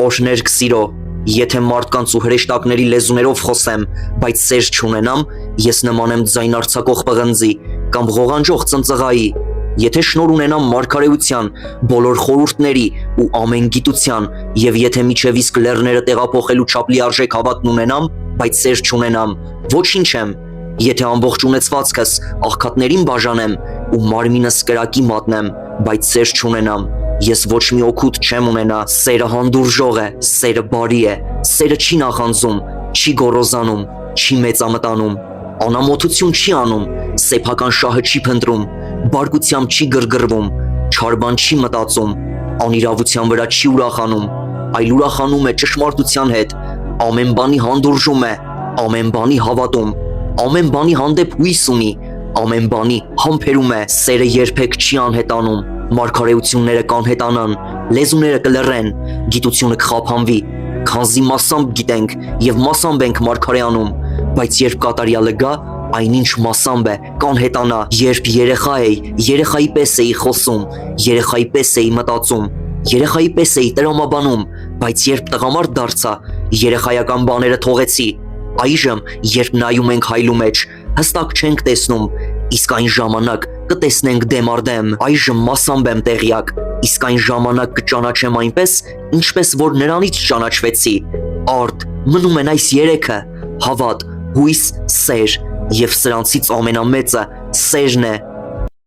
Օրհներգ սիրո, եթե մարդկանց ու հրեշտակների լեզուներով խոսեմ, բայց սեր չունենամ, ես նման եմ ձայնարձակող պղնձի կամ ղողանջող ծնծղայի։ Եթե շնորհ ունենամ մարգարեության, բոլոր խորհուրդների ու ամեն գիտության, եւ եթե միջև իսկ լեռները տեղափոխելու չափ լիարժեք հավատն ունենամ, բայց սեր չունենամ, ոչինչ եմ։ Եթե ամբողջ ունեցվածքս աղքատներին բաժանեմ ու մարմինս կրակի մատնեմ, բայց սեր չունենամ, ես ոչ մի օգուտ չեմ ունենա։ Սերը հանդուրժող է, սերը բարի է, սերը չի նախանձում, չի գոռոզանում, չի մեծամտանում, անամոթություն չի անում, սեփական շահը չի փնտրում, բարկությամբ չի գրգռվում, չար բան չի մտածում, անիրավության վրա չի ուրախանում, այլ ուրախանում է ճշմարտության հետ, ամեն բանի հանդուրժում է, ամեն բանի հավատում, ամեն բանի հանդեպ հույս ունի, ամեն բանի համբերում է, սերը երբեք չի անհետանում, մարգարեությունները կանհետանան, լեզուները կլռեն, գիտությունը կխափանվի, քանզի մասամբ գիտենք եւ մասամբ ենք մարգարեանում, բայց երբ կատարյալը գա, այնինչ մասամբ է, կանհետանա։ Երբ երեխա էի, երեխայի պես էի խոսում, երեխայի պես էի մտածում, երեխայի պես էի տրամաբանում, բայց երբ տղամարդ դարձա, երեխայական բաները թողեցի։ Այժմ, երբ նայում ենք հայլու մեջ, հստակ չենք տեսնում, իսկ այն ժամանակ կտեսնենք դեմ առ դեմ։ Այժմ մասամբ եմ տեղյակ, իսկ այն ժամանակ կճանաչեմ այնպես, ինչպես որ նրանից ճանաչվեցի։ Արդ մնում են այս երեքը՝ հավատ, հույս, սեր, եւ սրանցից ամենամեծը սերն է։